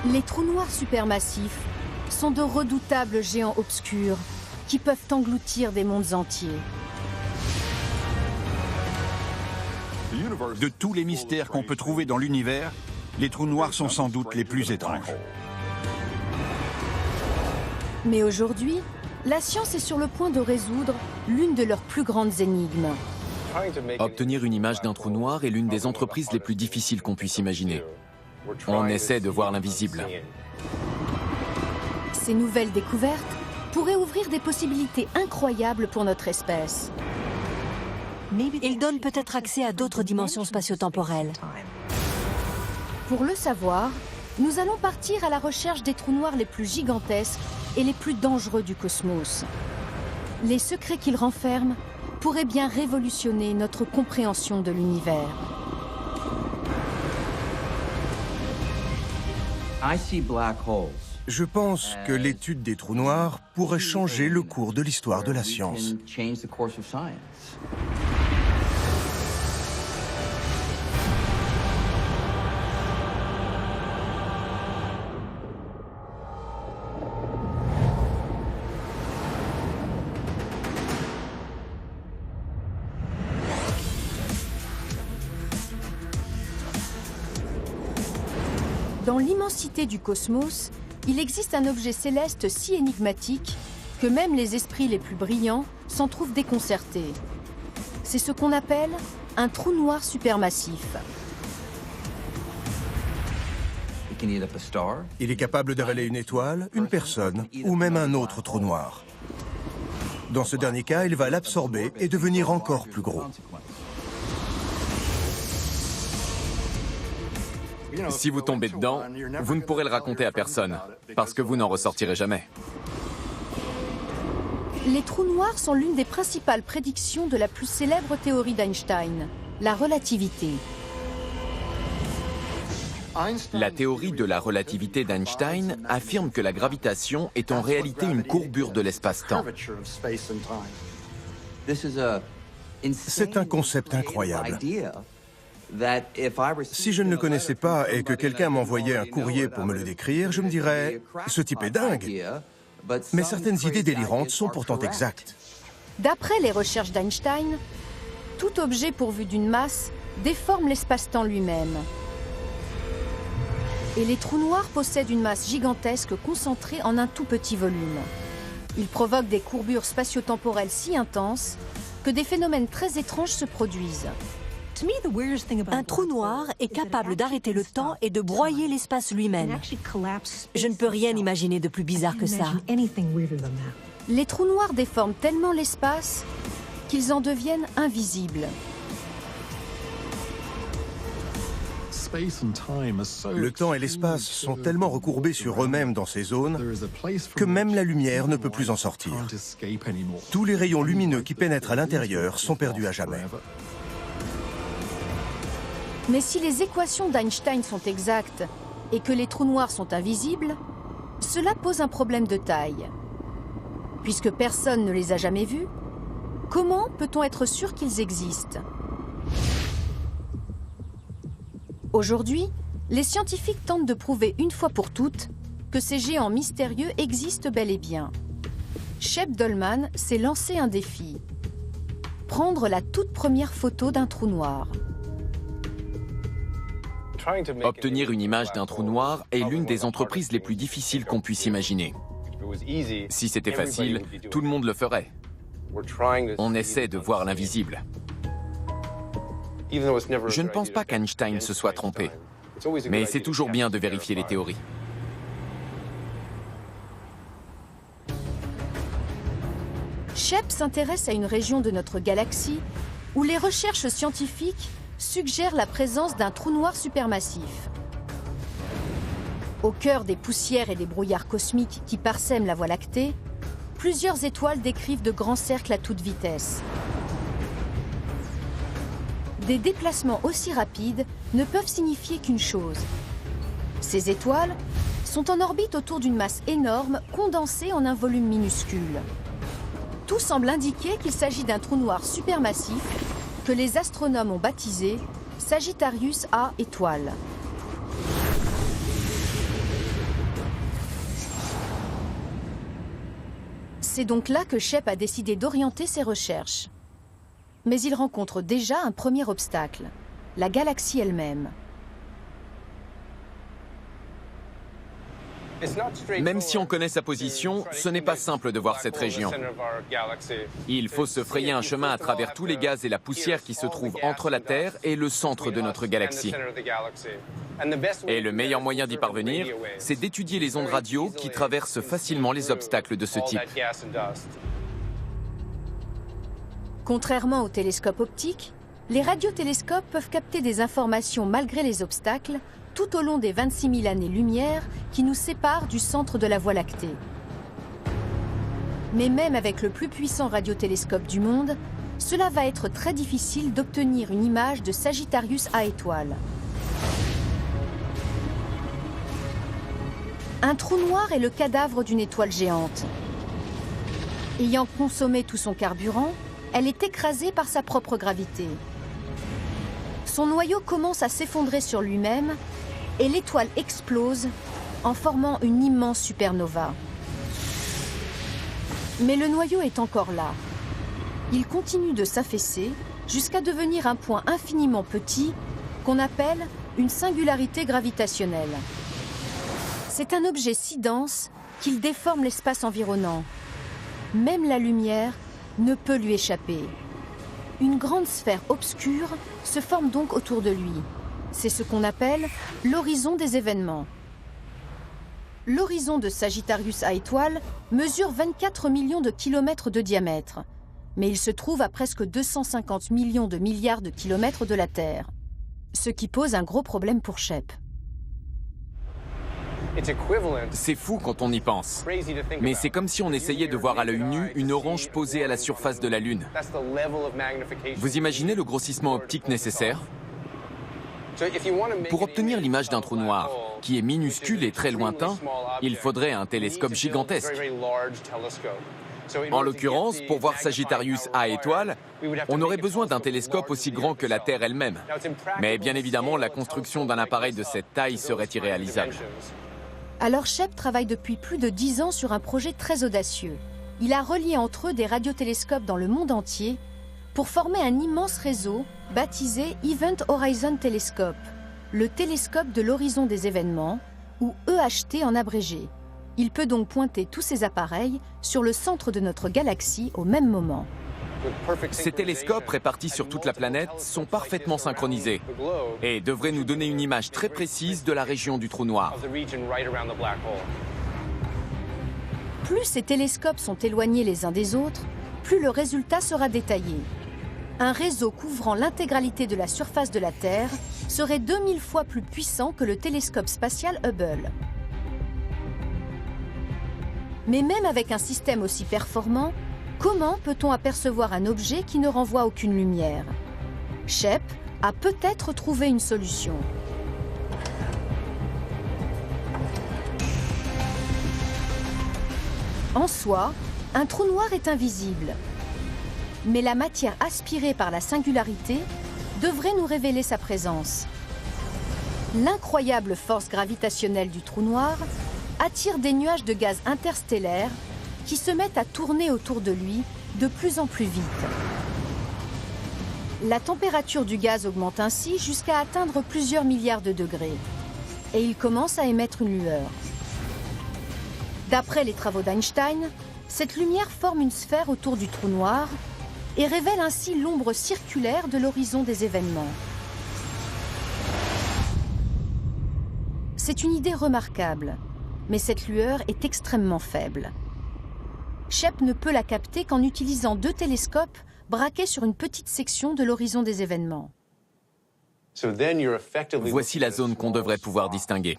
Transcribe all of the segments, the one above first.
Les trous noirs supermassifs sont de redoutables géants obscurs qui peuvent engloutir des mondes entiers. De tous les mystères qu'on peut trouver dans l'univers, les trous noirs sont sans doute les plus étranges. Mais aujourd'hui, la science est sur le point de résoudre l'une de leurs plus grandes énigmes. Obtenir une image d'un trou noir est l'une des entreprises les plus difficiles qu'on puisse imaginer. On essaie de voir l'invisible. Ces nouvelles découvertes pourraient ouvrir des possibilités incroyables pour notre espèce. Ils donnent peut-être accès à d'autres dimensions spatio-temporelles. Pour le savoir, nous allons partir à la recherche des trous noirs les plus gigantesques et les plus dangereux du cosmos. Les secrets qu'ils renferment pourraient bien révolutionner notre compréhension de l'univers. Je pense que l'étude des trous noirs pourrait changer le cours de l'histoire de la science. Dans l'immensité du cosmos, il existe un objet céleste si énigmatique que même les esprits les plus brillants s'en trouvent déconcertés. C'est ce qu'on appelle un trou noir supermassif. Il est capable d'avaler une étoile, une personne ou même un autre trou noir. Dans ce dernier cas, il va l'absorber et devenir encore plus gros. Si vous tombez dedans, vous ne pourrez le raconter à personne, parce que vous n'en ressortirez jamais. Les trous noirs sont l'une des principales prédictions de la plus célèbre théorie d'Einstein, la relativité. La théorie de la relativité d'Einstein affirme que la gravitation est en réalité une courbure de l'espace-temps. C'est un concept incroyable. Si je ne le connaissais pas et que quelqu'un m'envoyait un courrier pour me le décrire, je me dirais « ce type est dingue ». Mais certaines idées délirantes sont pourtant exactes. D'après les recherches d'Einstein, tout objet pourvu d'une masse déforme l'espace-temps lui-même. Et les trous noirs possèdent une masse gigantesque concentrée en un tout petit volume. Ils provoquent des courbures spatio-temporelles si intenses que des phénomènes très étranges se produisent. Un trou noir est capable d'arrêter le temps et de broyer l'espace lui-même. Je ne peux rien imaginer de plus bizarre que ça. Les trous noirs déforment tellement l'espace qu'ils en deviennent invisibles. Le temps et l'espace sont tellement recourbés sur eux-mêmes dans ces zones que même la lumière ne peut plus en sortir. Tous les rayons lumineux qui pénètrent à l'intérieur sont perdus à jamais. Mais si les équations d'Einstein sont exactes et que les trous noirs sont invisibles, cela pose un problème de taille. Puisque personne ne les a jamais vus, comment peut-on être sûr qu'ils existent ? Aujourd'hui, les scientifiques tentent de prouver une fois pour toutes que ces géants mystérieux existent bel et bien. Shep Dollman s'est lancé un défi. Prendre la toute première photo d'un trou noir. Obtenir une image d'un trou noir est l'une des entreprises les plus difficiles qu'on puisse imaginer. Si c'était facile, tout le monde le ferait. On essaie de voir l'invisible. Je ne pense pas qu'Einstein se soit trompé, mais c'est toujours bien de vérifier les théories. Shep s'intéresse à une région de notre galaxie où les recherches scientifiques suggèrent la présence d'un trou noir supermassif. Au cœur des poussières et des brouillards cosmiques qui parsèment la Voie lactée, plusieurs étoiles décrivent de grands cercles à toute vitesse. Des déplacements aussi rapides ne peuvent signifier qu'une chose. Ces étoiles sont en orbite autour d'une masse énorme condensée en un volume minuscule. Tout semble indiquer qu'il s'agit d'un trou noir supermassif que les astronomes ont baptisé Sagittarius A étoile. C'est donc là que Shep a décidé d'orienter ses recherches. Mais il rencontre déjà un premier obstacle, la galaxie elle-même. Même si on connaît sa position, ce n'est pas simple de voir cette région. Il faut se frayer un chemin à travers tous les gaz et la poussière qui se trouvent entre la Terre et le centre de notre galaxie. Et le meilleur moyen d'y parvenir, c'est d'étudier les ondes radio qui traversent facilement les obstacles de ce type. Contrairement aux télescopes optiques, les radiotélescopes peuvent capter des informations malgré les obstacles tout au long des 26 000 années-lumière qui nous séparent du centre de la Voie lactée. Mais même avec le plus puissant radiotélescope du monde, cela va être très difficile d'obtenir une image de Sagittarius A étoile. Un trou noir est le cadavre d'une étoile géante. Ayant consommé tout son carburant, elle est écrasée par sa propre gravité. Son noyau commence à s'effondrer sur lui-même et l'étoile explose en formant une immense supernova. Mais le noyau est encore là. Il continue de s'affaisser jusqu'à devenir un point infiniment petit qu'on appelle une singularité gravitationnelle. C'est un objet si dense qu'il déforme l'espace environnant. Même la lumière ne peut lui échapper. Une grande sphère obscure se forme donc autour de lui. C'est ce qu'on appelle l'horizon des événements. L'horizon de Sagittarius A étoile mesure 24 millions de kilomètres de diamètre, mais il se trouve à presque 250 millions de milliards de kilomètres de la Terre, ce qui pose un gros problème pour Shep. C'est fou quand on y pense. Mais c'est comme si on essayait de voir à l'œil nu une orange posée à la surface de la Lune. Vous imaginez le grossissement optique nécessaire? Pour obtenir l'image d'un trou noir, qui est minuscule et très lointain, il faudrait un télescope gigantesque. En l'occurrence, pour voir Sagittarius A étoile, on aurait besoin d'un télescope aussi grand que la Terre elle-même. Mais bien évidemment, la construction d'un appareil de cette taille serait irréalisable. Alors Shep travaille depuis plus de 10 ans sur un projet très audacieux. Il a relié entre eux des radiotélescopes dans le monde entier pour former un immense réseau baptisé Event Horizon Telescope, le télescope de l'horizon des événements, ou EHT en abrégé. Il peut donc pointer tous ces appareils sur le centre de notre galaxie au même moment. Ces télescopes répartis sur toute la planète sont parfaitement synchronisés et devraient nous donner une image très précise de la région du trou noir. Plus ces télescopes sont éloignés les uns des autres, plus le résultat sera détaillé. Un réseau couvrant l'intégralité de la surface de la Terre serait 2000 fois plus puissant que le télescope spatial Hubble. Mais même avec un système aussi performant, comment peut-on apercevoir un objet qui ne renvoie aucune lumière? Shep a peut-être trouvé une solution. En soi, un trou noir est invisible. Mais la matière aspirée par la singularité devrait nous révéler sa présence. L'incroyable force gravitationnelle du trou noir attire des nuages de gaz interstellaires qui se mettent à tourner autour de lui de plus en plus vite. La température du gaz augmente ainsi jusqu'à atteindre plusieurs milliards de degrés. Et il commence à émettre une lueur. D'après les travaux d'Einstein, cette lumière forme une sphère autour du trou noir et révèle ainsi l'ombre circulaire de l'horizon des événements. C'est une idée remarquable, mais cette lueur est extrêmement faible. Shep ne peut la capter qu'en utilisant 2 télescopes braqués sur une petite section de l'horizon des événements. Voici la zone qu'on devrait pouvoir distinguer.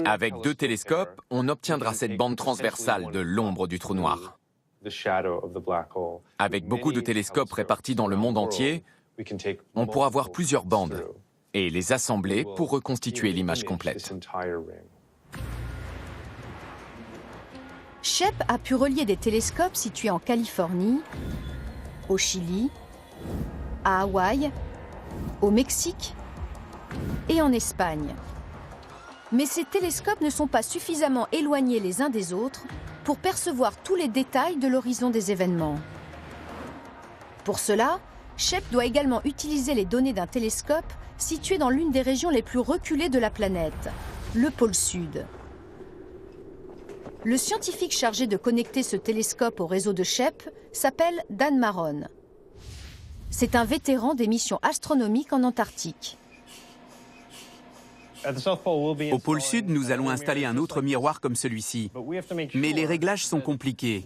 Avec 2 télescopes, on obtiendra cette bande transversale de l'ombre du trou noir. Avec beaucoup de télescopes répartis dans le monde entier, on pourra voir plusieurs bandes et les assembler pour reconstituer l'image complète. Shep a pu relier des télescopes situés en Californie, au Chili, à Hawaï, au Mexique et en Espagne. Mais ces télescopes ne sont pas suffisamment éloignés les uns des autres pour percevoir tous les détails de l'horizon des événements. Pour cela, Shep doit également utiliser les données d'un télescope situé dans l'une des régions les plus reculées de la planète, le pôle Sud. Le scientifique chargé de connecter ce télescope au réseau de Shep s'appelle Dan Marron. C'est un vétéran des missions astronomiques en Antarctique. Au pôle Sud, nous allons installer un autre miroir comme celui-ci. Mais les réglages sont compliqués.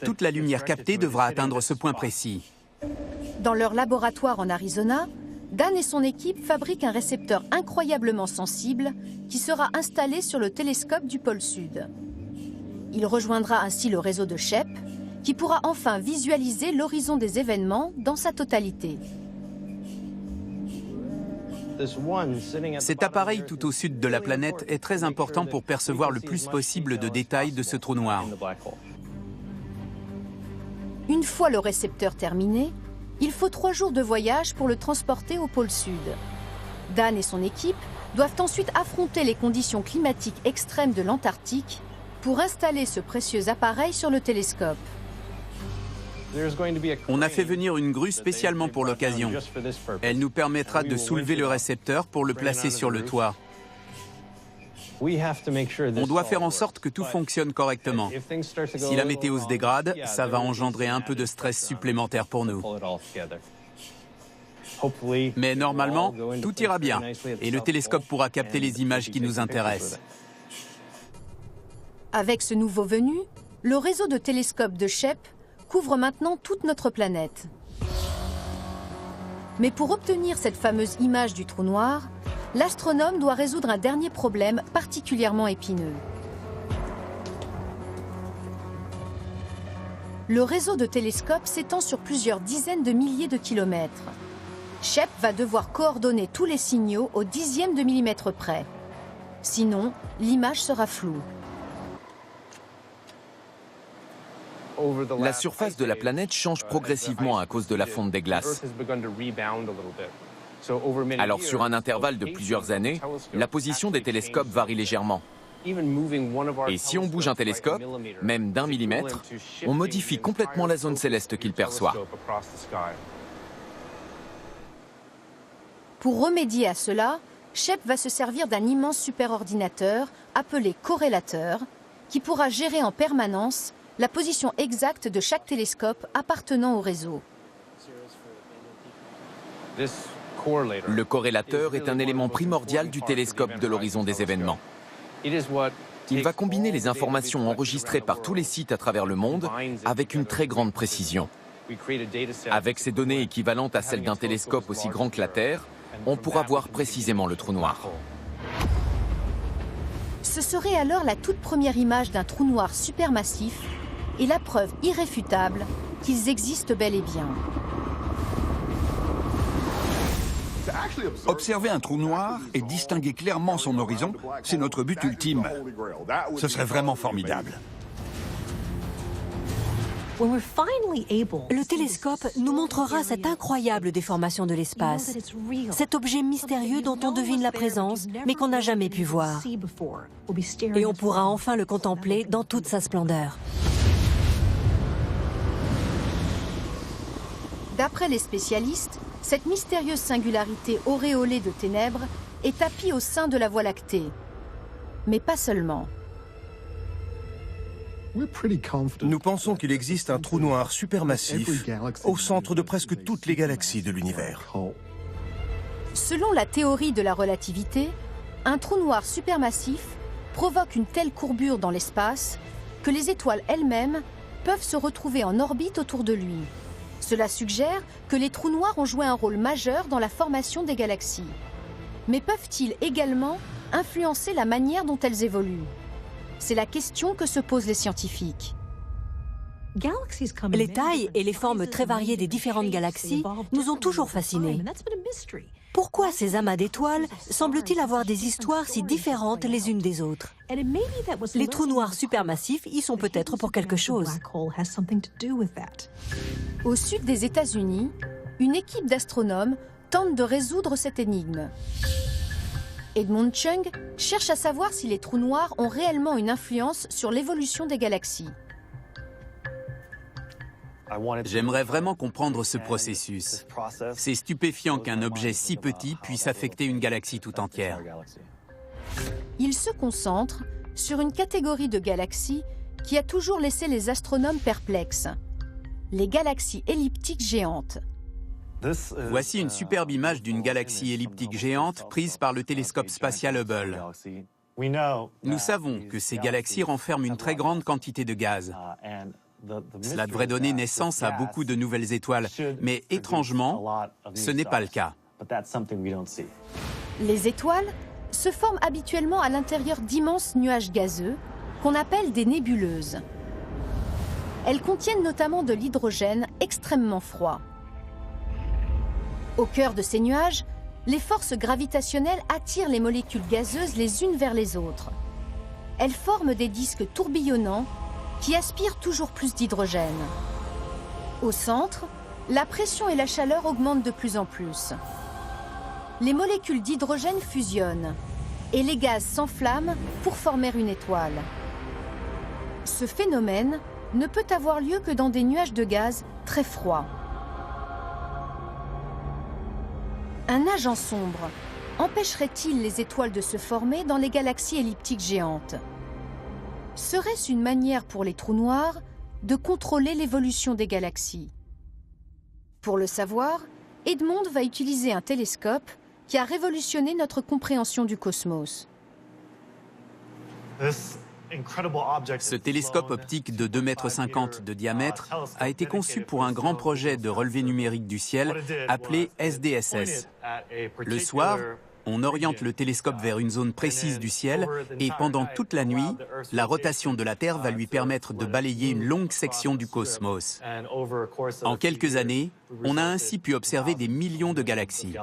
Toute la lumière captée devra atteindre ce point précis. Dans leur laboratoire en Arizona, Dan et son équipe fabriquent un récepteur incroyablement sensible qui sera installé sur le télescope du pôle Sud. Il rejoindra ainsi le réseau de Shep, qui pourra enfin visualiser l'horizon des événements dans sa totalité. Cet appareil tout au sud de la planète est très important pour percevoir le plus possible de détails de ce trou noir. Une fois le récepteur terminé, il faut 3 jours de voyage pour le transporter au pôle Sud. Dan et son équipe doivent ensuite affronter les conditions climatiques extrêmes de l'Antarctique pour installer ce précieux appareil sur le télescope. On a fait venir une grue spécialement pour l'occasion. Elle nous permettra de soulever le récepteur pour le placer sur le toit. On doit faire en sorte que tout fonctionne correctement. Si la météo se dégrade, ça va engendrer un peu de stress supplémentaire pour nous. Mais normalement, tout ira bien et le télescope pourra capter les images qui nous intéressent. Avec ce nouveau venu, le réseau de télescopes de Shep couvre maintenant toute notre planète. Mais pour obtenir cette fameuse image du trou noir, l'astronome doit résoudre un dernier problème particulièrement épineux. Le réseau de télescopes s'étend sur plusieurs dizaines de milliers de kilomètres. Shep va devoir coordonner tous les signaux au dixième de millimètre près. Sinon, l'image sera floue. La surface de la planète change progressivement à cause de la fonte des glaces. Alors sur un intervalle de plusieurs années, la position des télescopes varie légèrement. Et si on bouge un télescope, même d'1 millimètre, on modifie complètement la zone céleste qu'il perçoit. Pour remédier à cela, Shep va se servir d'un immense superordinateur appelé corrélateur qui pourra gérer en permanence la position exacte de chaque télescope appartenant au réseau. Le corrélateur est un élément primordial du télescope de l'horizon des événements. Il va combiner les informations enregistrées par tous les sites à travers le monde avec une très grande précision. Avec ces données équivalentes à celles d'un télescope aussi grand que la Terre, on pourra voir précisément le trou noir. Ce serait alors la toute première image d'un trou noir supermassif et la preuve irréfutable qu'ils existent bel et bien. Observer un trou noir et distinguer clairement son horizon, c'est notre but ultime. Ce serait vraiment formidable. Le télescope nous montrera cette incroyable déformation de l'espace, cet objet mystérieux dont on devine la présence, mais qu'on n'a jamais pu voir. Et on pourra enfin le contempler dans toute sa splendeur. D'après les spécialistes, cette mystérieuse singularité auréolée de ténèbres est tapie au sein de la Voie lactée. Mais pas seulement. Nous pensons qu'il existe un trou noir supermassif au centre de presque toutes les galaxies de l'univers. Selon la théorie de la relativité, un trou noir supermassif provoque une telle courbure dans l'espace que les étoiles elles-mêmes peuvent se retrouver en orbite autour de lui. Cela suggère que les trous noirs ont joué un rôle majeur dans la formation des galaxies. Mais peuvent-ils également influencer la manière dont elles évoluent ? C'est la question que se posent les scientifiques. Les tailles et les formes très variées des différentes galaxies nous ont toujours fascinés. Pourquoi ces amas d'étoiles semblent-ils avoir des histoires si différentes les unes des autres? Les trous noirs supermassifs y sont peut-être pour quelque chose. Au sud des États-Unis, une équipe d'astronomes tente de résoudre cette énigme. Edmund Chung cherche à savoir si les trous noirs ont réellement une influence sur l'évolution des galaxies. J'aimerais vraiment comprendre ce processus. C'est stupéfiant qu'un objet si petit puisse affecter une galaxie tout entière. Il se concentre sur une catégorie de galaxies qui a toujours laissé les astronomes perplexes. Les galaxies elliptiques géantes. Voici une superbe image d'une galaxie elliptique géante prise par le télescope spatial Hubble. Nous savons que ces galaxies renferment une très grande quantité de gaz. Cela devrait donner naissance à beaucoup de nouvelles étoiles, mais étrangement, ce n'est pas le cas. Les étoiles se forment habituellement à l'intérieur d'immenses nuages gazeux qu'on appelle des nébuleuses. Elles contiennent notamment de l'hydrogène extrêmement froid. Au cœur de ces nuages, les forces gravitationnelles attirent les molécules gazeuses les unes vers les autres. Elles forment des disques tourbillonnants qui aspirent toujours plus d'hydrogène. Au centre, la pression et la chaleur augmentent de plus en plus. Les molécules d'hydrogène fusionnent et les gaz s'enflamment pour former une étoile. Ce phénomène ne peut avoir lieu que dans des nuages de gaz très froids. Un agent sombre empêcherait-il les étoiles de se former dans les galaxies elliptiques géantes? Serait-ce une manière pour les trous noirs de contrôler l'évolution des galaxies? Pour le savoir, Edmund va utiliser un télescope qui a révolutionné notre compréhension du cosmos. Ce télescope optique de 2,50 m de diamètre a été conçu pour un grand projet de relevé numérique du ciel appelé SDSS. Le soir, on oriente le télescope vers une zone précise du ciel et pendant toute la nuit, la rotation de la Terre va lui permettre de balayer une longue section du cosmos. En quelques années, on a ainsi pu observer des millions de galaxies.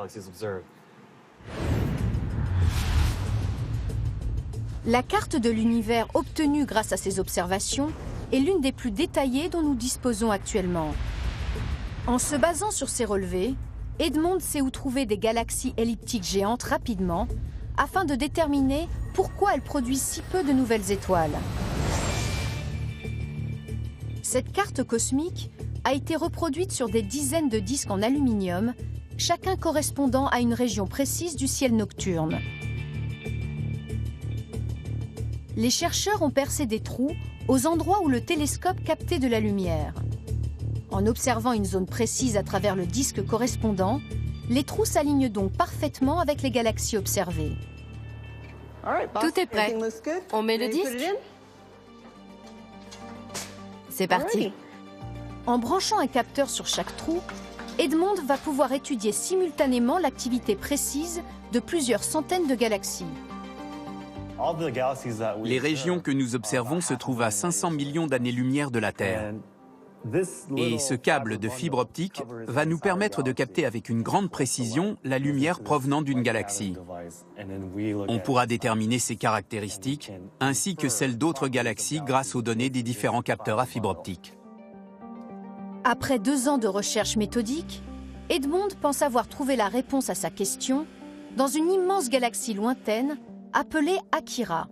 La carte de l'univers obtenue grâce à ces observations est l'une des plus détaillées dont nous disposons actuellement. En se basant sur ces relevés, Edmund sait où trouver des galaxies elliptiques géantes rapidement afin de déterminer pourquoi elles produisent si peu de nouvelles étoiles. Cette carte cosmique a été reproduite sur des dizaines de disques en aluminium, chacun correspondant à une région précise du ciel nocturne. Les chercheurs ont percé des trous aux endroits où le télescope captait de la lumière. En observant une zone précise à travers le disque correspondant, les trous s'alignent donc parfaitement avec les galaxies observées. Tout est prêt. On met le disque? C'est parti. En branchant un capteur sur chaque trou, Edmund va pouvoir étudier simultanément l'activité précise de plusieurs centaines de galaxies. Les régions que nous observons se trouvent à 500 millions d'années-lumière de la Terre. Et ce câble de fibre optique va nous permettre de capter avec une grande précision la lumière provenant d'une galaxie. On pourra déterminer ses caractéristiques ainsi que celles d'autres galaxies grâce aux données des différents capteurs à fibre optique. Après 2 ans de recherche méthodique, Edmund pense avoir trouvé la réponse à sa question dans une immense galaxie lointaine appelée Akira.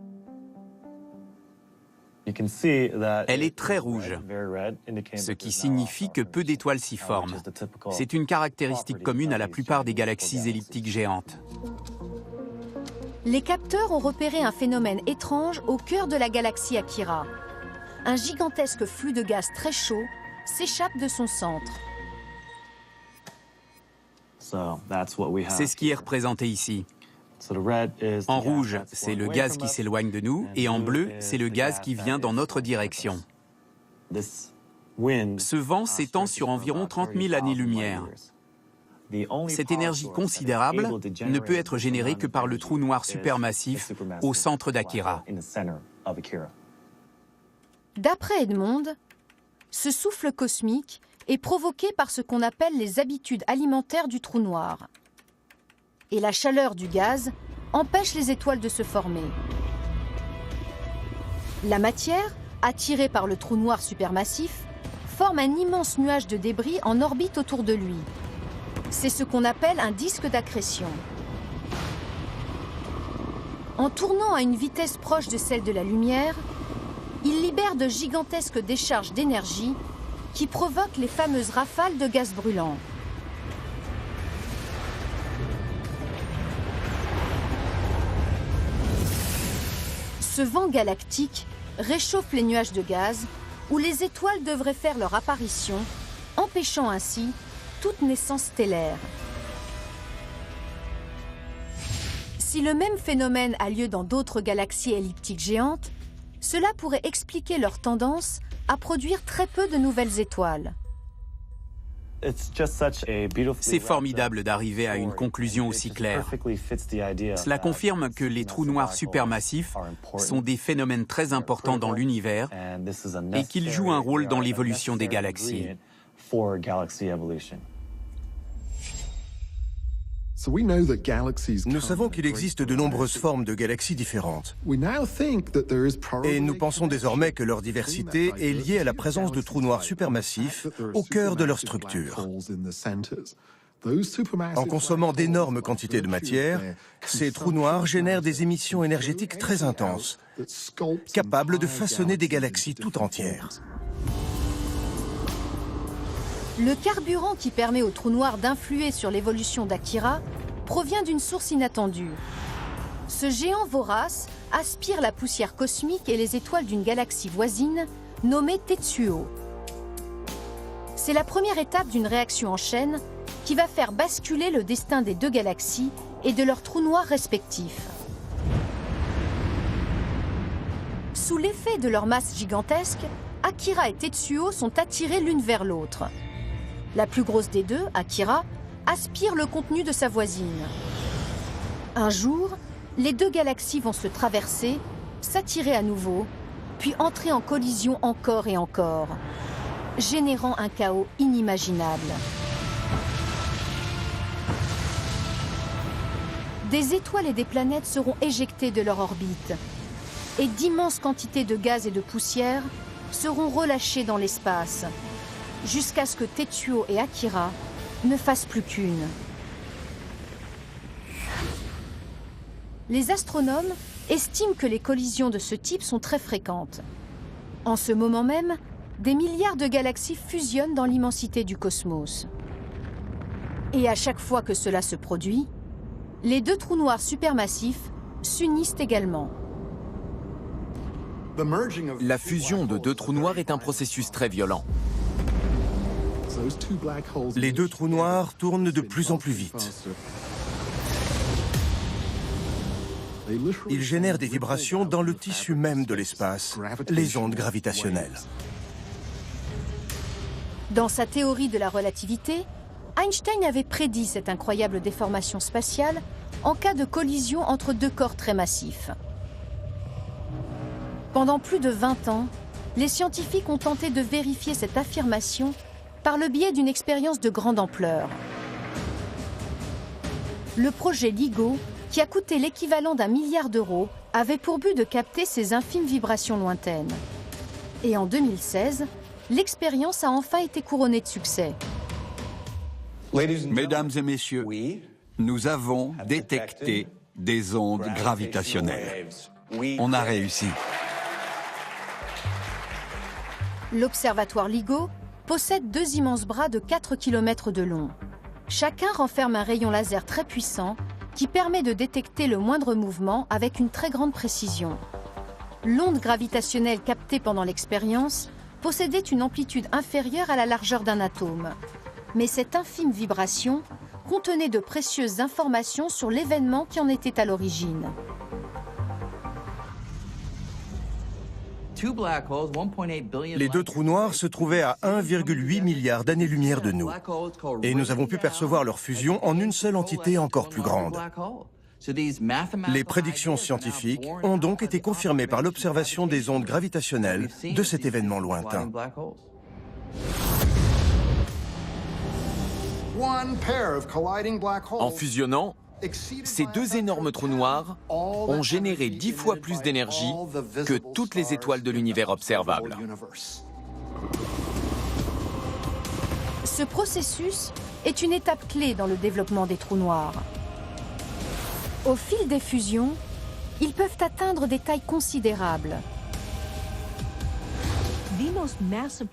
Elle est très rouge, ce qui signifie que peu d'étoiles s'y forment. C'est une caractéristique commune à la plupart des galaxies elliptiques géantes. Les capteurs ont repéré un phénomène étrange au cœur de la galaxie Akira. Un gigantesque flux de gaz très chaud s'échappe de son centre. C'est ce qui est représenté ici. En rouge, c'est le gaz qui s'éloigne de nous, et en bleu, c'est le gaz qui vient dans notre direction. Ce vent s'étend sur environ 30 000 années-lumière. Cette énergie considérable ne peut être générée que par le trou noir supermassif au centre d'Akira. D'après Edmund, ce souffle cosmique est provoqué par ce qu'on appelle les habitudes alimentaires du trou noir. Et la chaleur du gaz empêche les étoiles de se former. La matière, attirée par le trou noir supermassif, forme un immense nuage de débris en orbite autour de lui. C'est ce qu'on appelle un disque d'accrétion. En tournant à une vitesse proche de celle de la lumière, il libère de gigantesques décharges d'énergie qui provoquent les fameuses rafales de gaz brûlant. Ce vent galactique réchauffe les nuages de gaz où les étoiles devraient faire leur apparition, empêchant ainsi toute naissance stellaire. Si le même phénomène a lieu dans d'autres galaxies elliptiques géantes, cela pourrait expliquer leur tendance à produire très peu de nouvelles étoiles. C'est formidable d'arriver à une conclusion aussi claire. Cela confirme que les trous noirs supermassifs sont des phénomènes très importants dans l'univers et qu'ils jouent un rôle dans l'évolution des galaxies. Nous savons qu'il existe de nombreuses formes de galaxies différentes. Et nous pensons désormais que leur diversité est liée à la présence de trous noirs supermassifs au cœur de leur structure. En consommant d'énormes quantités de matière, ces trous noirs génèrent des émissions énergétiques très intenses, capables de façonner des galaxies tout entières. Le carburant qui permet aux trous noirs d'influer sur l'évolution d'Akira provient d'une source inattendue. Ce géant vorace aspire la poussière cosmique et les étoiles d'une galaxie voisine nommée Tetsuo. C'est la première étape d'une réaction en chaîne qui va faire basculer le destin des deux galaxies et de leurs trous noirs respectifs. Sous l'effet de leur masse gigantesque, Akira et Tetsuo sont attirés l'une vers l'autre. La plus grosse des deux, Akira, aspire le contenu de sa voisine. Un jour, les deux galaxies vont se traverser, s'attirer à nouveau, puis entrer en collision encore et encore, générant un chaos inimaginable. Des étoiles et des planètes seront éjectées de leur orbite, et d'immenses quantités de gaz et de poussière seront relâchées dans l'espace, jusqu'à ce que Tetsuo et Akira ne fassent plus qu'une. Les astronomes estiment que les collisions de ce type sont très fréquentes. En ce moment même, des milliards de galaxies fusionnent dans l'immensité du cosmos. Et à chaque fois que cela se produit, les deux trous noirs supermassifs s'unissent également. La fusion de deux trous noirs est un processus très violent. Les deux trous noirs tournent de plus en plus vite. Ils génèrent des vibrations dans le tissu même de l'espace, les ondes gravitationnelles. Dans sa théorie de la relativité, Einstein avait prédit cette incroyable déformation spatiale en cas de collision entre deux corps très massifs. Pendant plus de 20 ans, les scientifiques ont tenté de vérifier cette affirmation par le biais d'une expérience de grande ampleur. Le projet LIGO, qui a coûté l'équivalent d'1 milliard d'euros, avait pour but de capter ces infimes vibrations lointaines. Et en 2016, l'expérience a enfin été couronnée de succès. Mesdames et messieurs, nous avons détecté des ondes gravitationnelles. On a réussi. L'observatoire LIGO possède 2 immenses bras de 4 km de long. Chacun renferme un rayon laser très puissant qui permet de détecter le moindre mouvement avec une très grande précision. L'onde gravitationnelle captée pendant l'expérience possédait une amplitude inférieure à la largeur d'un atome. Mais cette infime vibration contenait de précieuses informations sur l'événement qui en était à l'origine. Les deux trous noirs se trouvaient à 1,8 milliard d'années-lumière de nous. Et nous avons pu percevoir leur fusion en une seule entité encore plus grande. Les prédictions scientifiques ont donc été confirmées par l'observation des ondes gravitationnelles de cet événement lointain. En fusionnant, ces deux énormes trous noirs ont généré 10 fois plus d'énergie que toutes les étoiles de l'univers observable. Ce processus est une étape clé dans le développement des trous noirs. Au fil des fusions, Ils peuvent atteindre des tailles considérables.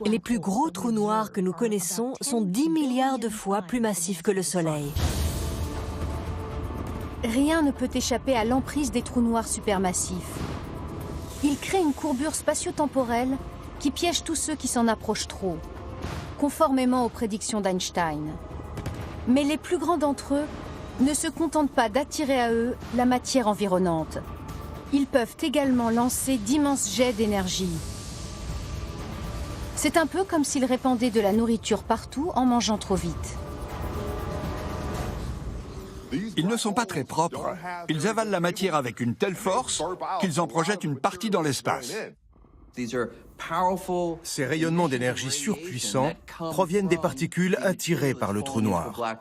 Les plus gros trous noirs que nous connaissons sont 10 milliards de fois plus massifs que le Soleil. Rien ne peut échapper à l'emprise des trous noirs supermassifs. Ils créent une courbure spatio-temporelle qui piège tous ceux qui s'en approchent trop, conformément aux prédictions d'Einstein. Mais les plus grands d'entre eux ne se contentent pas d'attirer à eux la matière environnante. Ils peuvent également lancer d'immenses jets d'énergie. C'est un peu comme s'ils répandaient de la nourriture partout en mangeant trop vite. Ils ne sont pas très propres. Ils avalent la matière avec une telle force qu'ils en projettent une partie dans l'espace. Ces rayonnements d'énergie surpuissants proviennent des particules attirées par le trou noir.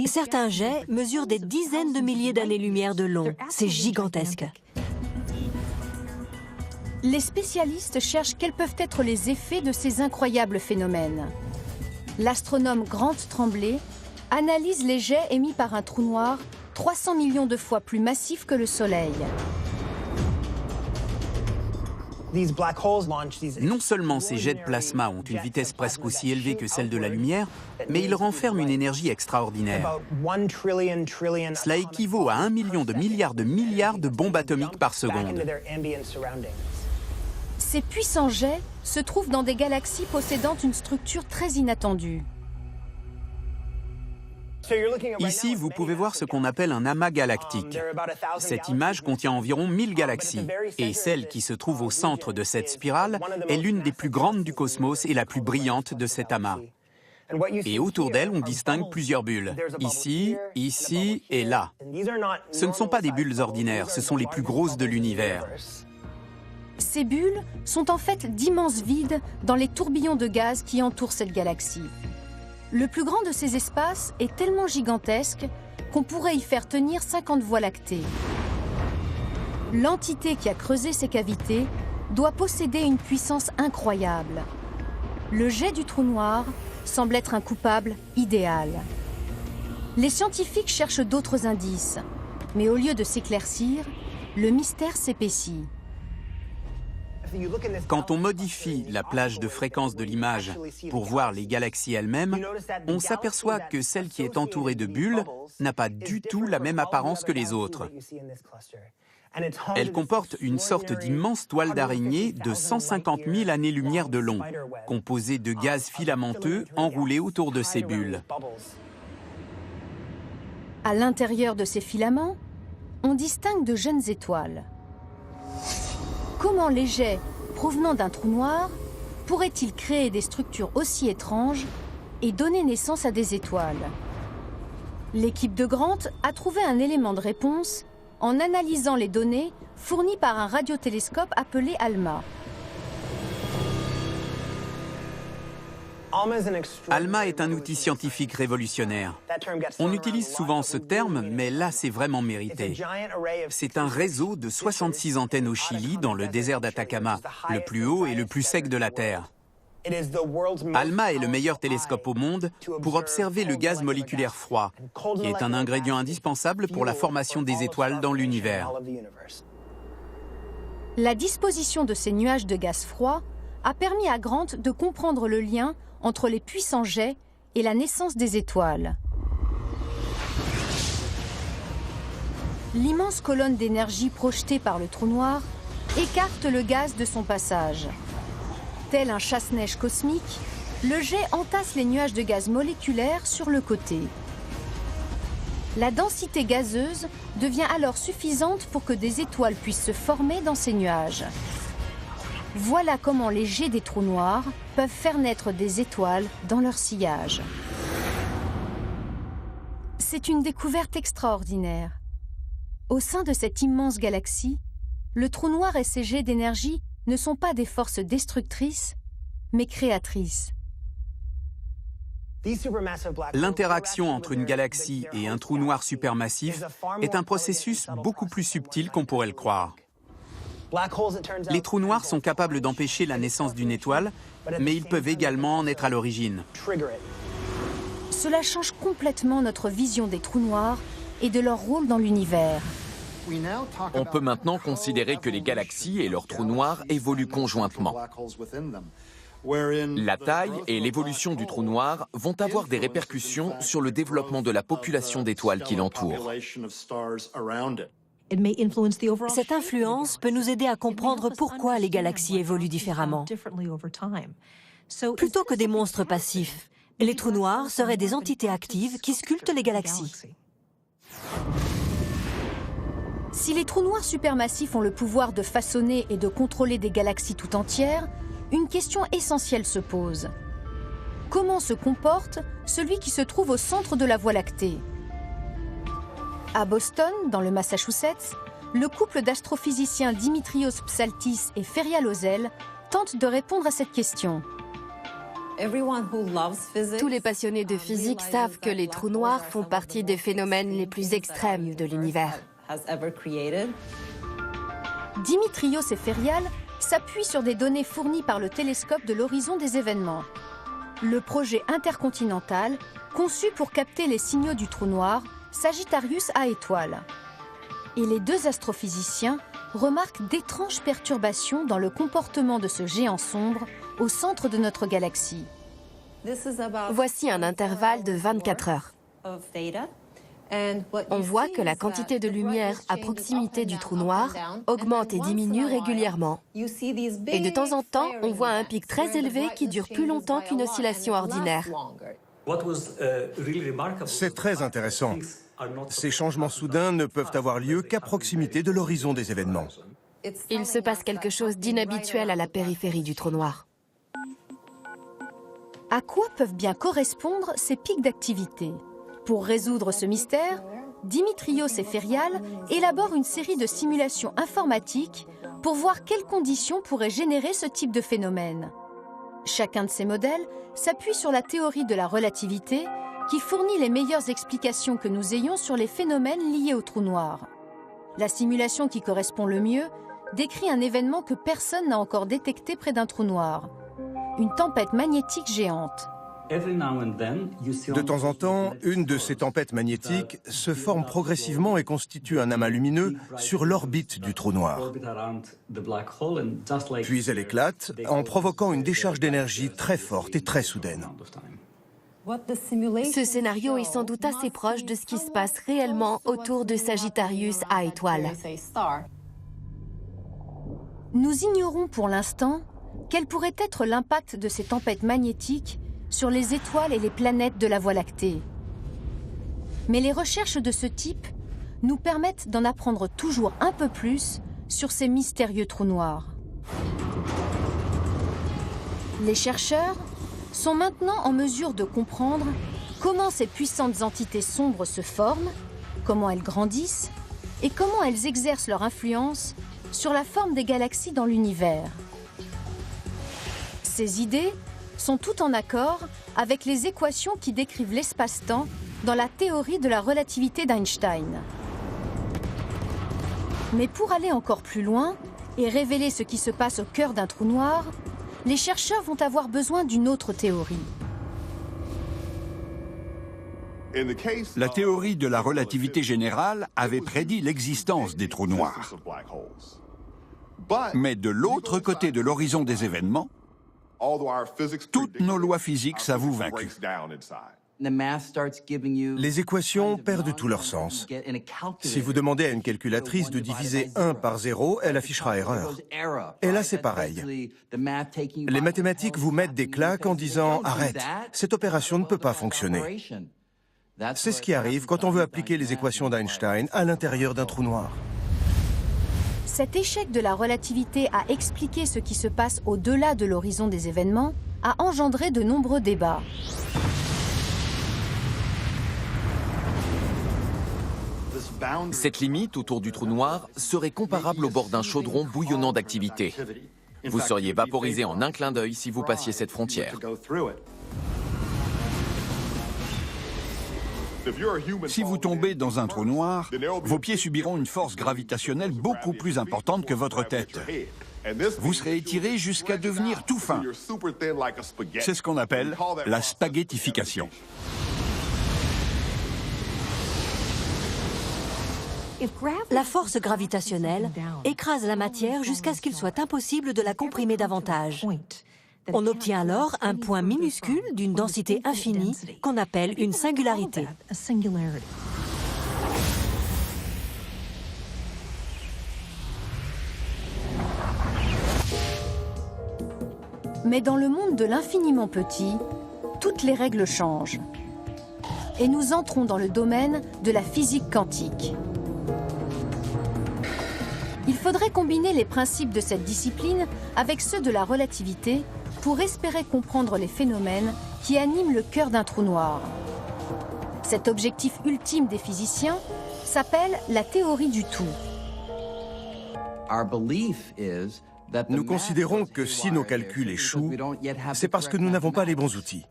Certains jets mesurent des dizaines de milliers d'années-lumière de long. C'est gigantesque. Les spécialistes cherchent quels peuvent être les effets de ces incroyables phénomènes. L'astronome Grant Tremblay analyse les jets émis par un trou noir 300 millions de fois plus massif que le Soleil. Non seulement ces jets de plasma ont une vitesse presque aussi élevée que celle de la lumière, mais ils renferment une énergie extraordinaire. Cela équivaut à 1 million de milliards de bombes atomiques par seconde. Ces puissants jets se trouvent dans des galaxies possédant une structure très inattendue. Ici, vous pouvez voir ce qu'on appelle un amas galactique. Cette image contient environ 1000 galaxies, et celle qui se trouve au centre de cette spirale est l'une des plus grandes du cosmos et la plus brillante de cet amas. Et autour d'elle, on distingue plusieurs bulles. Ici, ici et là. Ce ne sont pas des bulles ordinaires, ce sont les plus grosses de l'univers. Ces bulles sont en fait d'immenses vides dans les tourbillons de gaz qui entourent cette galaxie. Le plus grand de ces espaces est tellement gigantesque qu'on pourrait y faire tenir 50 voies lactées. L'entité qui a creusé ces cavités doit posséder une puissance incroyable. Le jet du trou noir semble être un coupable idéal. Les scientifiques cherchent d'autres indices, mais au lieu de s'éclaircir, le mystère s'épaissit. Quand on modifie la plage de fréquence de l'image pour voir les galaxies elles-mêmes, on s'aperçoit que celle qui est entourée de bulles n'a pas du tout la même apparence que les autres. Elle comporte une sorte d'immense toile d'araignée de 150 000 années-lumière de long, composée de gaz filamenteux enroulés autour de ces bulles. À l'intérieur de ces filaments, on distingue de jeunes étoiles. Comment les jets provenant d'un trou noir pourraient-ils créer des structures aussi étranges et donner naissance à des étoiles? L'équipe de Grant a trouvé un élément de réponse en analysant les données fournies par un radiotélescope appelé ALMA. ALMA est un outil scientifique révolutionnaire. On utilise souvent ce terme, mais là c'est vraiment mérité. C'est un réseau de 66 antennes au Chili, dans le désert d'Atacama, le plus haut et le plus sec de la Terre. ALMA est le meilleur télescope au monde pour observer le gaz moléculaire froid, qui est un ingrédient indispensable pour la formation des étoiles dans l'univers. La disposition de ces nuages de gaz froid a permis à Grant de comprendre le lien entre les puissants jets et la naissance des étoiles. L'immense colonne d'énergie projetée par le trou noir écarte le gaz de son passage. Tel un chasse-neige cosmique, le jet entasse les nuages de gaz moléculaire sur le côté. La densité gazeuse devient alors suffisante pour que des étoiles puissent se former dans ces nuages. Voilà comment les jets des trous noirs peuvent faire naître des étoiles dans leur sillage. C'est une découverte extraordinaire. Au sein de cette immense galaxie, le trou noir et ses jets d'énergie ne sont pas des forces destructrices, mais créatrices. L'interaction entre une galaxie et un trou noir supermassif est un processus beaucoup plus subtil qu'on pourrait le croire. Les trous noirs sont capables d'empêcher la naissance d'une étoile, mais ils peuvent également en être à l'origine. Cela change complètement notre vision des trous noirs et de leur rôle dans l'univers. On peut maintenant considérer que les galaxies et leurs trous noirs évoluent conjointement. La taille et l'évolution du trou noir vont avoir des répercussions sur le développement de la population d'étoiles qui l'entourent. Cette influence peut nous aider à comprendre pourquoi les galaxies évoluent différemment. Plutôt que des monstres passifs, les trous noirs seraient des entités actives qui sculptent les galaxies. Si les trous noirs supermassifs ont le pouvoir de façonner et de contrôler des galaxies tout entières, une question essentielle se pose. Comment se comporte celui qui se trouve au centre de la Voie lactée? À Boston, dans le Massachusetts, le couple d'astrophysiciens Dimitrios Psaltis et Feria Lozel tente de répondre à cette question. Tous les passionnés de physique savent que les trous noirs font partie des phénomènes les plus extrêmes de l'univers. Dimitrios et Ferial s'appuient sur des données fournies par le télescope de l'horizon des événements. Le projet intercontinental, conçu pour capter les signaux du trou noir, Sagittarius A étoile. Et les deux astrophysiciens remarquent d'étranges perturbations dans le comportement de ce géant sombre au centre de notre galaxie. Voici un intervalle de 24 heures. On voit que la quantité de lumière à proximité du trou noir augmente et diminue régulièrement. Et de temps en temps, on voit un pic très élevé qui dure plus longtemps qu'une oscillation ordinaire. C'est très intéressant. Ces changements soudains ne peuvent avoir lieu qu'à proximité de l'horizon des événements. Il se passe quelque chose d'inhabituel à la périphérie du trou noir. À quoi peuvent bien correspondre ces pics d'activité? Pour résoudre ce mystère, Dimitrios et Ferial élaborent une série de simulations informatiques pour voir quelles conditions pourraient générer ce type de phénomène. Chacun de ces modèles s'appuie sur la théorie de la relativité qui fournit les meilleures explications que nous ayons sur les phénomènes liés au trou noir. La simulation qui correspond le mieux décrit un événement que personne n'a encore détecté près d'un trou noir. Une tempête magnétique géante. De temps en temps, une de ces tempêtes magnétiques se forme progressivement et constitue un amas lumineux sur l'orbite du trou noir. Puis elle éclate en provoquant une décharge d'énergie très forte et très soudaine. Ce scénario est sans doute assez proche de ce qui se passe réellement autour de Sagittarius A étoile. Nous ignorons pour l'instant quel pourrait être l'impact de ces tempêtes magnétiques sur les étoiles et les planètes de la Voie lactée. Mais les recherches de ce type nous permettent d'en apprendre toujours un peu plus sur ces mystérieux trous noirs. Les chercheurs sont maintenant en mesure de comprendre comment ces puissantes entités sombres se forment, comment elles grandissent et comment elles exercent leur influence sur la forme des galaxies dans l'univers. Ces idées sont toutes en accord avec les équations qui décrivent l'espace-temps dans la théorie de la relativité d'Einstein. Mais pour aller encore plus loin et révéler ce qui se passe au cœur d'un trou noir, les chercheurs vont avoir besoin d'une autre théorie. La théorie de la relativité générale avait prédit l'existence des trous noirs. Mais de l'autre côté de l'horizon des événements, toutes nos lois physiques s'avouent vaincues. Les équations perdent tout leur sens. Si vous demandez à une calculatrice de diviser 1 par 0, elle affichera erreur. Et là, c'est pareil. Les mathématiques vous mettent des claques en disant « Arrête, cette opération ne peut pas fonctionner ». C'est ce qui arrive quand on veut appliquer les équations d'Einstein à l'intérieur d'un trou noir. Cet échec de la relativité à expliquer ce qui se passe au-delà de l'horizon des événements a engendré de nombreux débats. Cette limite autour du trou noir serait comparable au bord d'un chaudron bouillonnant d'activité. Vous seriez vaporisé en un clin d'œil si vous passiez cette frontière. Si vous tombez dans un trou noir, vos pieds subiront une force gravitationnelle beaucoup plus importante que votre tête. Vous serez étiré jusqu'à devenir tout fin. C'est ce qu'on appelle la spaghettification. La force gravitationnelle écrase la matière jusqu'à ce qu'il soit impossible de la comprimer davantage. On obtient alors un point minuscule d'une densité infinie qu'on appelle une singularité. Mais dans le monde de l'infiniment petit, toutes les règles changent. Et nous entrons dans le domaine de la physique quantique. Il faudrait combiner les principes de cette discipline avec ceux de la relativité pour espérer comprendre les phénomènes qui animent le cœur d'un trou noir. Cet objectif ultime des physiciens s'appelle la théorie du tout. Nous considérons que si nos calculs échouent, c'est parce que nous n'avons pas les bons outils.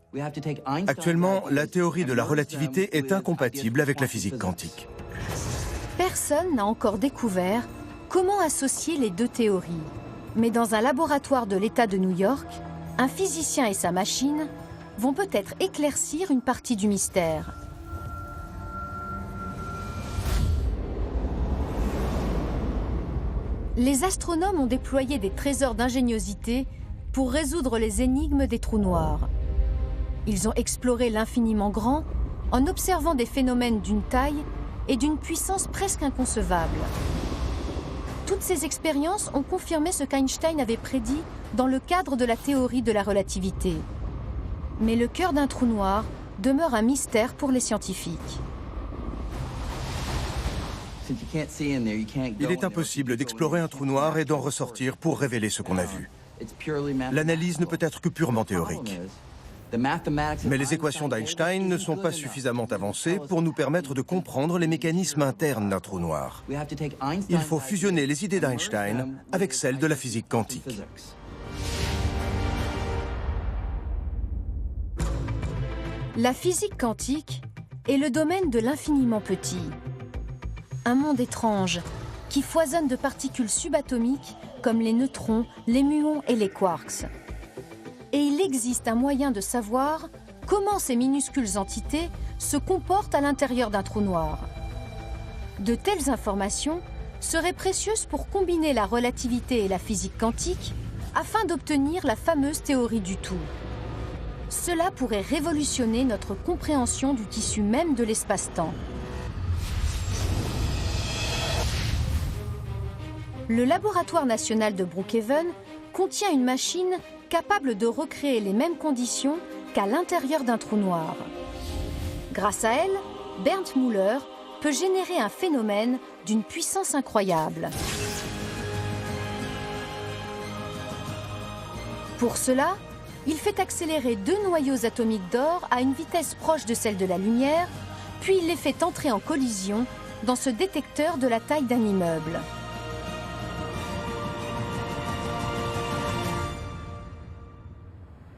Actuellement, la théorie de la relativité est incompatible avec la physique quantique. Personne n'a encore découvert comment associer les deux théories. Mais dans un laboratoire de l'État de New York, un physicien et sa machine vont peut-être éclaircir une partie du mystère. Les astronomes ont déployé des trésors d'ingéniosité pour résoudre les énigmes des trous noirs. Ils ont exploré l'infiniment grand en observant des phénomènes d'une taille et d'une puissance presque inconcevable. Toutes ces expériences ont confirmé ce qu'Einstein avait prédit dans le cadre de la théorie de la relativité. Mais le cœur d'un trou noir demeure un mystère pour les scientifiques. Il est impossible d'explorer un trou noir et d'en ressortir pour révéler ce qu'on a vu. L'analyse ne peut être que purement théorique. Mais les équations d'Einstein ne sont pas suffisamment avancées pour nous permettre de comprendre les mécanismes internes d'un trou noir. Il faut fusionner les idées d'Einstein avec celles de la physique quantique. La physique quantique est le domaine de l'infiniment petit. Un monde étrange qui foisonne de particules subatomiques comme les neutrons, les muons et les quarks. Et il existe un moyen de savoir comment ces minuscules entités se comportent à l'intérieur d'un trou noir. De telles informations seraient précieuses pour combiner la relativité et la physique quantique afin d'obtenir la fameuse théorie du tout. Cela pourrait révolutionner notre compréhension du tissu même de l'espace-temps. Le laboratoire national de Brookhaven contient une machine capable de recréer les mêmes conditions qu'à l'intérieur d'un trou noir. Grâce à elle, Bernd Müller peut générer un phénomène d'une puissance incroyable. Pour cela, il fait accélérer 2 noyaux atomiques d'or à une vitesse proche de celle de la lumière, puis il les fait entrer en collision dans ce détecteur de la taille d'un immeuble.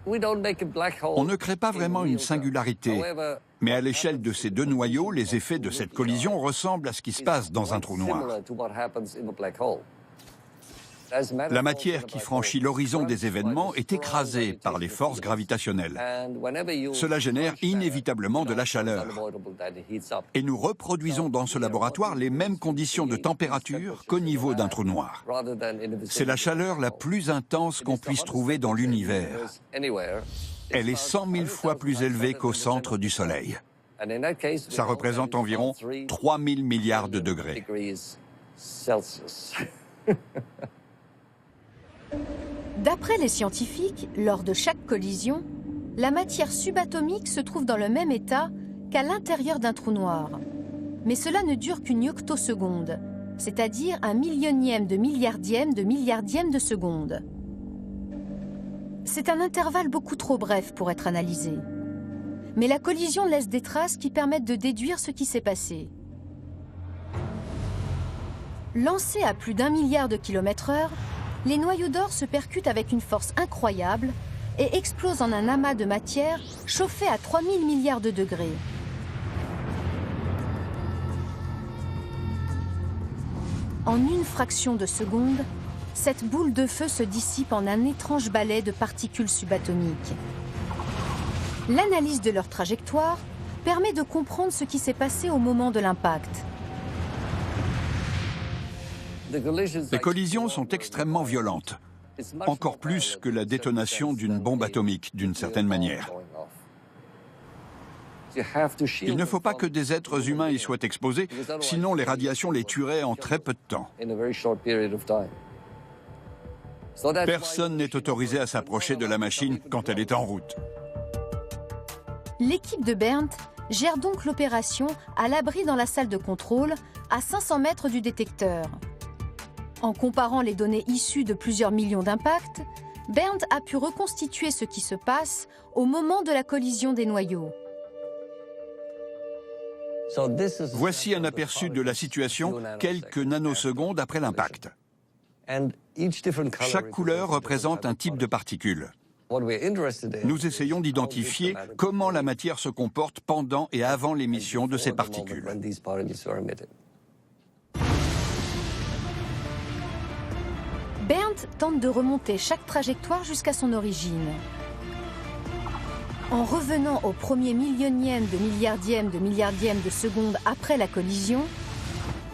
On ne crée pas vraiment une singularité, mais à l'échelle de ces 2 noyaux, les effets de cette collision ressemblent à ce qui se passe dans un trou noir. La matière qui franchit l'horizon des événements est écrasée par les forces gravitationnelles. Cela génère inévitablement de la chaleur. Et nous reproduisons dans ce laboratoire les mêmes conditions de température qu'au niveau d'un trou noir. C'est la chaleur la plus intense qu'on puisse trouver dans l'univers. Elle est 100 000 fois plus élevée qu'au centre du Soleil. Ça représente environ 3 000 milliards de degrés. D'après les scientifiques, lors de chaque collision, la matière subatomique se trouve dans le même état qu'à l'intérieur d'un trou noir. Mais cela ne dure qu'une octoseconde, c'est-à-dire un millionième de milliardième de seconde. C'est un intervalle beaucoup trop bref pour être analysé. Mais la collision laisse des traces qui permettent de déduire ce qui s'est passé. Lancés à plus d'1 milliard de km/h, les noyaux d'or se percutent avec une force incroyable et explosent en un amas de matière chauffé à 3000 milliards de degrés. En une fraction de seconde, cette boule de feu se dissipe en un étrange balai de particules subatomiques. L'analyse de leur trajectoire permet de comprendre ce qui s'est passé au moment de l'impact. Les collisions sont extrêmement violentes, encore plus que la détonation d'une bombe atomique, d'une certaine manière. Il ne faut pas que des êtres humains y soient exposés, sinon les radiations les tueraient en très peu de temps. Personne n'est autorisé à s'approcher de la machine quand elle est en route. L'équipe de Berndt gère donc l'opération à l'abri dans la salle de contrôle, à 500 mètres du détecteur. En comparant les données issues de plusieurs millions d'impacts, Berndt a pu reconstituer ce qui se passe au moment de la collision des noyaux. Voici un aperçu de la situation quelques nanosecondes après l'impact. Chaque couleur représente un type de particule. Nous essayons d'identifier comment la matière se comporte pendant et avant l'émission de ces particules. Berndt tente de remonter chaque trajectoire jusqu'à son origine. En revenant au premier millionième de milliardième de seconde après la collision,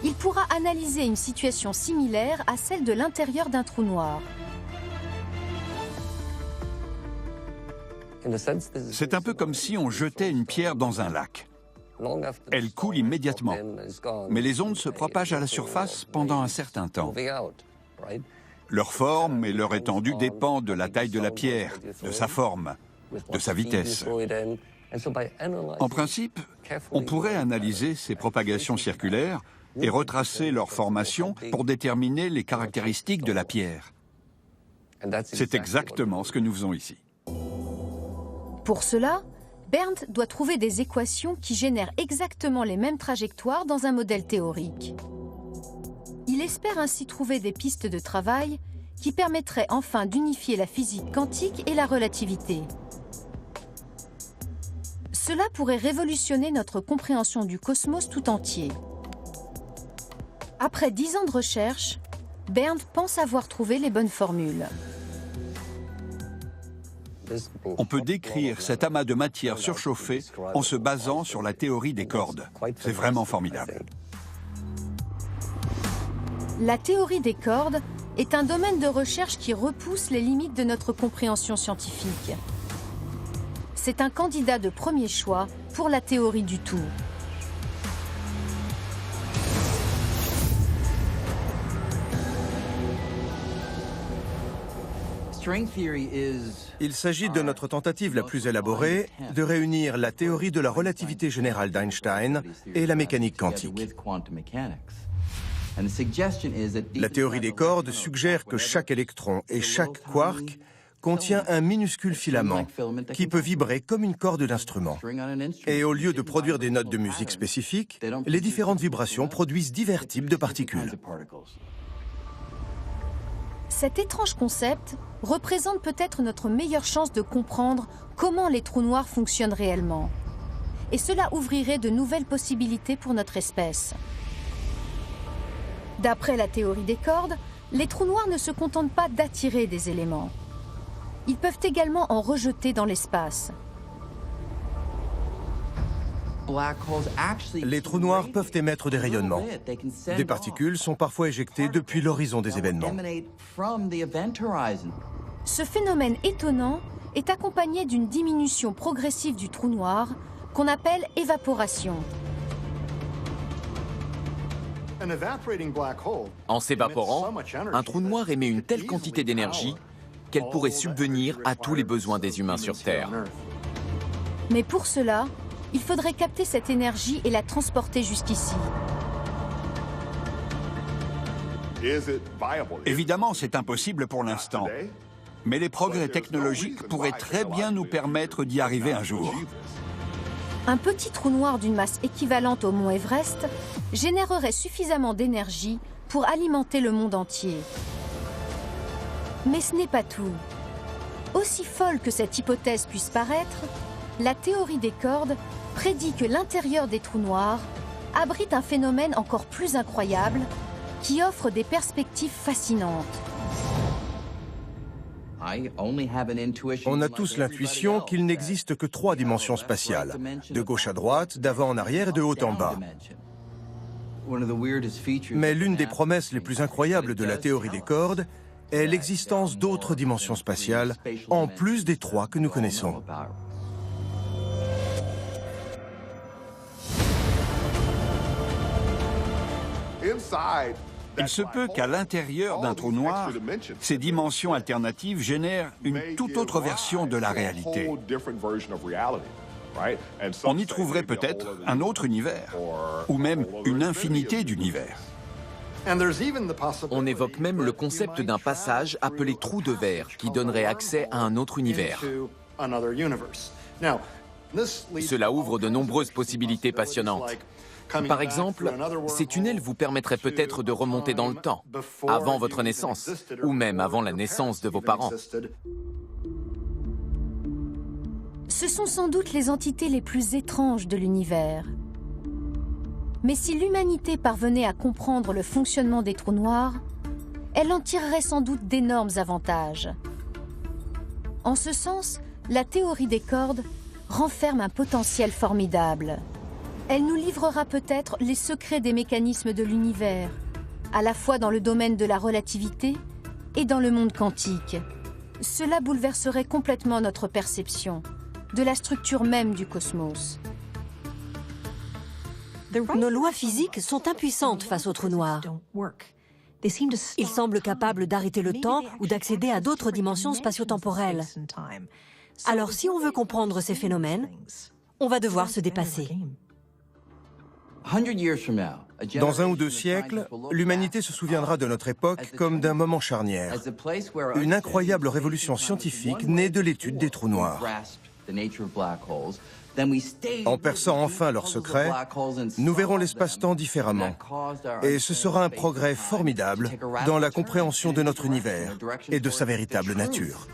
il pourra analyser une situation similaire à celle de l'intérieur d'un trou noir. C'est un peu comme si on jetait une pierre dans un lac. Elle coule immédiatement, mais les ondes se propagent à la surface pendant un certain temps. Leur forme et leur étendue dépendent de la taille de la pierre, de sa forme, de sa vitesse. En principe, on pourrait analyser ces propagations circulaires et retracer leur formation pour déterminer les caractéristiques de la pierre. C'est exactement ce que nous faisons ici. Pour cela, Berndt doit trouver des équations qui génèrent exactement les mêmes trajectoires dans un modèle théorique. Il espère ainsi trouver des pistes de travail qui permettraient enfin d'unifier la physique quantique et la relativité. Cela pourrait révolutionner notre compréhension du cosmos tout entier. Après 10 ans de recherche, Berndt pense avoir trouvé les bonnes formules. On peut décrire cet amas de matière surchauffée en se basant sur la théorie des cordes. C'est vraiment formidable. La théorie des cordes est un domaine de recherche qui repousse les limites de notre compréhension scientifique. C'est un candidat de premier choix pour la théorie du tout. Il s'agit de notre tentative la plus élaborée de réunir la théorie de la relativité générale d'Einstein et la mécanique quantique. La théorie des cordes suggère que chaque électron et chaque quark contient un minuscule filament qui peut vibrer comme une corde d'instrument. Et au lieu de produire des notes de musique spécifiques, les différentes vibrations produisent divers types de particules. Cet étrange concept représente peut-être notre meilleure chance de comprendre comment les trous noirs fonctionnent réellement. Et cela ouvrirait de nouvelles possibilités pour notre espèce. D'après la théorie des cordes, les trous noirs ne se contentent pas d'attirer des éléments. Ils peuvent également en rejeter dans l'espace. Les trous noirs peuvent émettre des rayonnements. Des particules sont parfois éjectées depuis l'horizon des événements. Ce phénomène étonnant est accompagné d'une diminution progressive du trou noir qu'on appelle évaporation. En s'évaporant, un trou noir émet une telle quantité d'énergie qu'elle pourrait subvenir à tous les besoins des humains sur Terre. Mais pour cela, il faudrait capter cette énergie et la transporter jusqu'ici. Évidemment, c'est impossible pour l'instant. Mais les progrès technologiques pourraient très bien nous permettre d'y arriver un jour. Un petit trou noir d'une masse équivalente au mont Everest générerait suffisamment d'énergie pour alimenter le monde entier. Mais ce n'est pas tout. Aussi folle que cette hypothèse puisse paraître, la théorie des cordes prédit que l'intérieur des trous noirs abrite un phénomène encore plus incroyable qui offre des perspectives fascinantes. On a tous l'intuition qu'il n'existe que 3 dimensions spatiales, de gauche à droite, d'avant en arrière et de haut en bas. Mais l'une des promesses les plus incroyables de la théorie des cordes est l'existence d'autres dimensions spatiales, en plus des 3 que nous connaissons. Il se peut qu'à l'intérieur d'un trou noir, ces dimensions alternatives génèrent une toute autre version de la réalité. On y trouverait peut-être un autre univers, ou même une infinité d'univers. On évoque même le concept d'un passage appelé trou de verre, qui donnerait accès à un autre univers. Cela ouvre de nombreuses possibilités passionnantes. Par exemple, ces tunnels vous permettraient peut-être de remonter dans le temps, avant votre naissance, ou même avant la naissance de vos parents. Ce sont sans doute les entités les plus étranges de l'univers. Mais si l'humanité parvenait à comprendre le fonctionnement des trous noirs, elle en tirerait sans doute d'énormes avantages. En ce sens, la théorie des cordes renferme un potentiel formidable. Elle nous livrera peut-être les secrets des mécanismes de l'univers, à la fois dans le domaine de la relativité et dans le monde quantique. Cela bouleverserait complètement notre perception de la structure même du cosmos. Nos lois physiques sont impuissantes face aux trous noirs. Ils semblent capables d'arrêter le temps ou d'accéder à d'autres dimensions spatio-temporelles. Alors, si on veut comprendre ces phénomènes, on va devoir se dépasser. Dans 1 ou 2 siècles, l'humanité se souviendra de notre époque comme d'un moment charnière. Une incroyable révolution scientifique née de l'étude des trous noirs. En perçant enfin leurs secrets, nous verrons l'espace-temps différemment. Et ce sera un progrès formidable dans la compréhension de notre univers et de sa véritable nature.